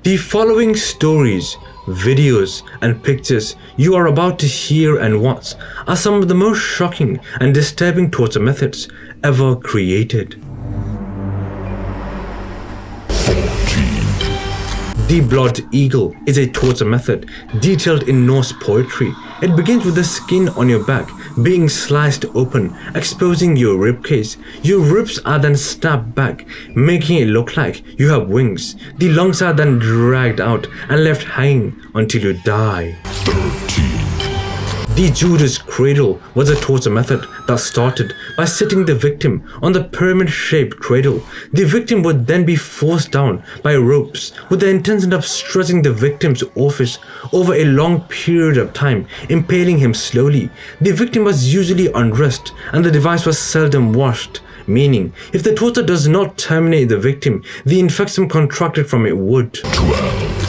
The following stories, videos, and pictures you are about to hear and watch are some of the most shocking and disturbing torture methods ever created. The Blood Eagle is a torture method detailed in Norse poetry. It begins with the skin on your back being sliced open, exposing your ribcage. Your ribs are then snapped back, making it look like you have wings. The lungs are then dragged out and left hanging until you die. 13. The Judas Cradle was a torture method that started by setting the victim on the pyramid-shaped cradle. The victim would then be forced down by ropes with the intention of stretching the victim's orifice over a long period of time, impaling him slowly. The victim was usually undressed and the device was seldom washed, meaning if the torture does not terminate the victim, the infection contracted from it would. 12.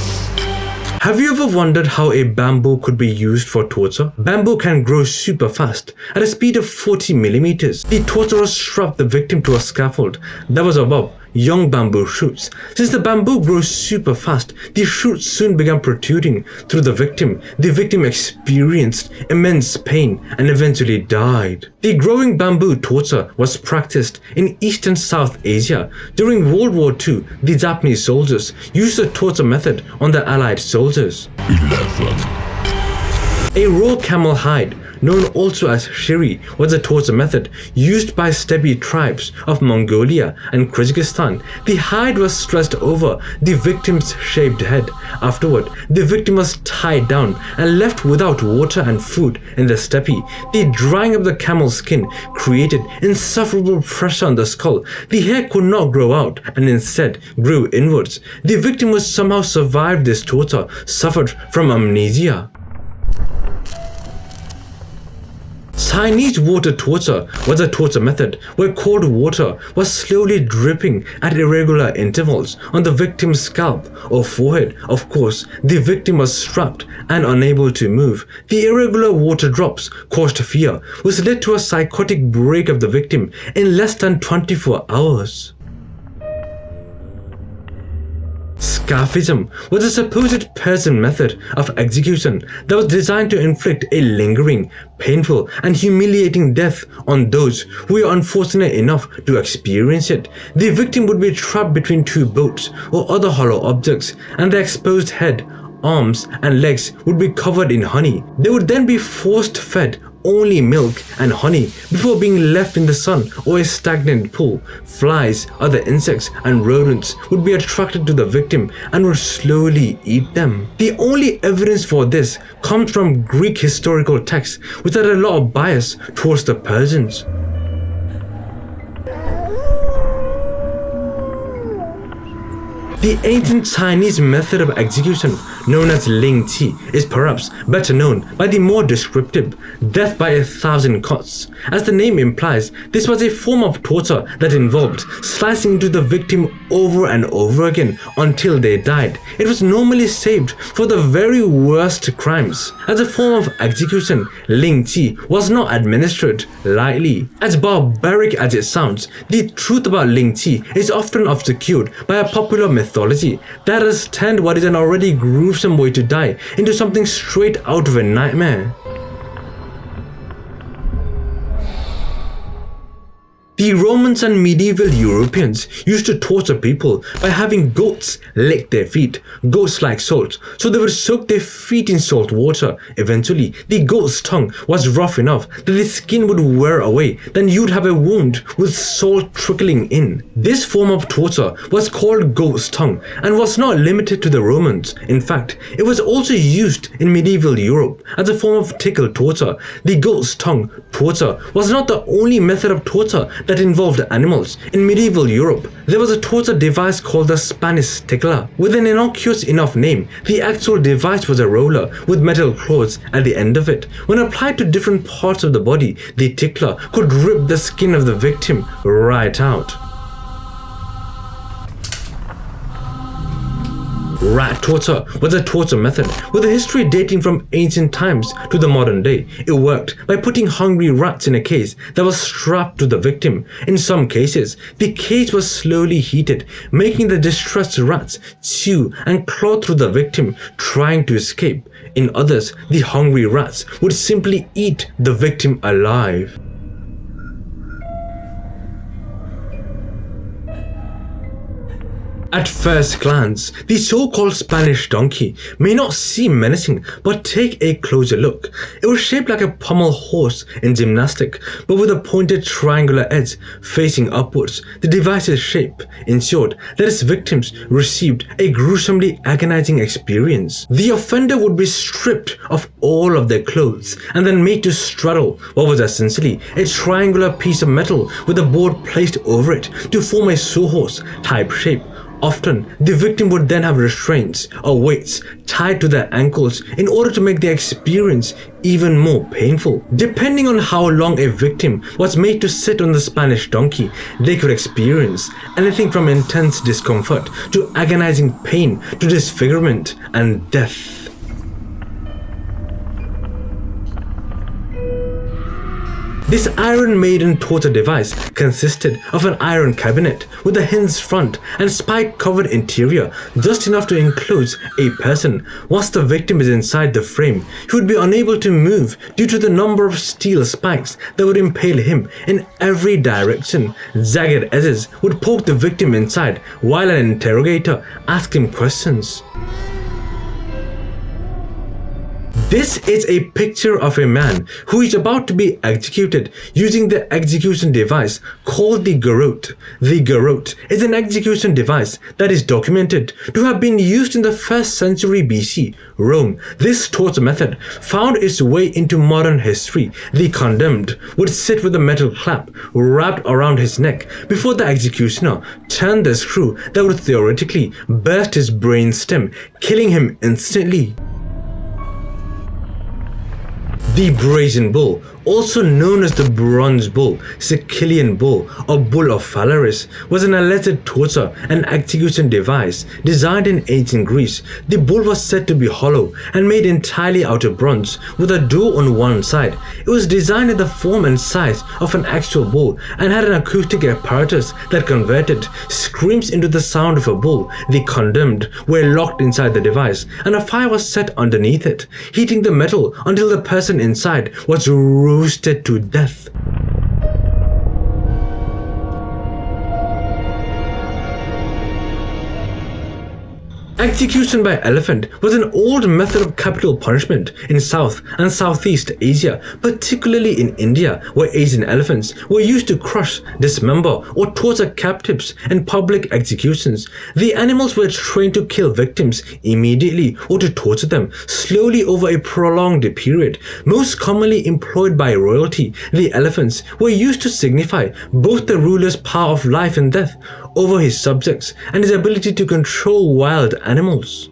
Have you ever wondered how a bamboo could be used for torture? Bamboo can grow super fast, at a speed of 40 millimeters. The torturers strapped the victim to a scaffold that was above young bamboo shoots. Since the bamboo grows super fast, the shoots soon began protruding through the victim. The victim experienced immense pain and eventually died. The growing bamboo torture was practiced in East and South Asia. During World War II, the Japanese soldiers used the torture method on the Allied soldiers. 11. A raw camel hide, known also as shiri, was a torture method used by steppe tribes of Mongolia and Kyrgyzstan. The hide was stretched over the victim's shaved head. Afterward, the victim was tied down and left without water and food in the steppe. The drying of the camel's skin created insufferable pressure on the skull. The hair could not grow out and instead grew inwards. The victim who somehow survived this torture suffered from amnesia. Chinese water torture was a torture method where cold water was slowly dripping at irregular intervals on the victim's scalp or forehead. Of course, the victim was strapped and unable to move. The irregular water drops caused fear, which led to a psychotic break of the victim in less than 24 hours. Scaphism was a supposed Persian method of execution that was designed to inflict a lingering, painful, and humiliating death on those who were unfortunate enough to experience it. The victim would be trapped between two boats or other hollow objects, and the exposed head, arms, and legs would be covered in honey. They would then be force-fed only milk and honey before being left in the sun or a stagnant pool. Flies, other insects, and rodents would be attracted to the victim and would slowly eat them. The only evidence for this comes from Greek historical texts, which had a lot of bias towards the Persians. The ancient Chinese method of execution, known as Ling Qi, is perhaps better known by the more descriptive death by 1,000 cuts. As the name implies, this was a form of torture that involved slicing into the victim over and over again until they died. It was normally saved for the very worst crimes. As a form of execution, Ling Qi was not administered lightly. As barbaric as it sounds, the truth about Ling Qi is often obscured by a popular mythology that has turned what is an already gruesome way to die into something straight out of a nightmare. The Romans and medieval Europeans used to torture people by having goats lick their feet. Goats like salt, so they would soak their feet in salt water. Eventually, the goat's tongue was rough enough that the skin would wear away. Then you'd have a wound with salt trickling in. This form of torture was called goat's tongue and was not limited to the Romans. In fact, it was also used in medieval Europe as a form of tickle torture. The goat's tongue torture was not the only method of torture that involved animals. In medieval Europe, there was a torture device called the Spanish tickler. With an innocuous enough name, the actual device was a roller with metal claws at the end of it. When applied to different parts of the body, the tickler could rip the skin of the victim right out. Rat torture was a torture method with a history dating from ancient times to the modern day. It worked by putting hungry rats in a cage that was strapped to the victim. In some cases, the cage was slowly heated, making the distressed rats chew and claw through the victim, trying to escape. In others, the hungry rats would simply eat the victim alive. At first glance, the so-called Spanish donkey may not seem menacing, but take a closer look. It was shaped like a pommel horse in gymnastic, but with a pointed triangular edge facing upwards. The device's shape ensured that its victims received a gruesomely agonizing experience. The offender would be stripped of all of their clothes and then made to straddle what was essentially a triangular piece of metal with a board placed over it to form a sawhorse type shape. Often, the victim would then have restraints or weights tied to their ankles in order to make the experience even more painful. Depending on how long a victim was made to sit on the Spanish donkey, they could experience anything from intense discomfort to agonizing pain to disfigurement and death. This Iron Maiden torture device consisted of an iron cabinet with a hinged front and spike-covered interior, just enough to enclose a person. Once the victim is inside the frame, he would be unable to move due to the number of steel spikes that would impale him in every direction. Jagged edges would poke the victim inside while an interrogator asked him questions. This is a picture of a man who is about to be executed using the execution device called the garrote. The garrote is an execution device that is documented to have been used in the 1st century BC Rome. This torture method found its way into modern history. The condemned would sit with a metal clap wrapped around his neck before the executioner turned the screw that would theoretically burst his brainstem, killing him instantly. The Brazen Bull, also known as the Bronze Bull, Sicilian Bull, or Bull of Phalaris, was an alleged torture and execution device designed in ancient Greece. The bull was said to be hollow and made entirely out of bronze, with a door on one side. It was designed in the form and size of an actual bull and had an acoustic apparatus that converted screams into the sound of a bull. The condemned were locked inside the device, and a fire was set underneath it, heating the metal until the person inside was roasted to death. Execution by elephant was an old method of capital punishment in South and Southeast Asia, particularly in India, where Asian elephants were used to crush, dismember, or torture captives in public executions. The animals were trained to kill victims immediately or to torture them slowly over a prolonged period. Most commonly employed by royalty, the elephants were used to signify both the ruler's power of life and death over his subjects and his ability to control wild animals.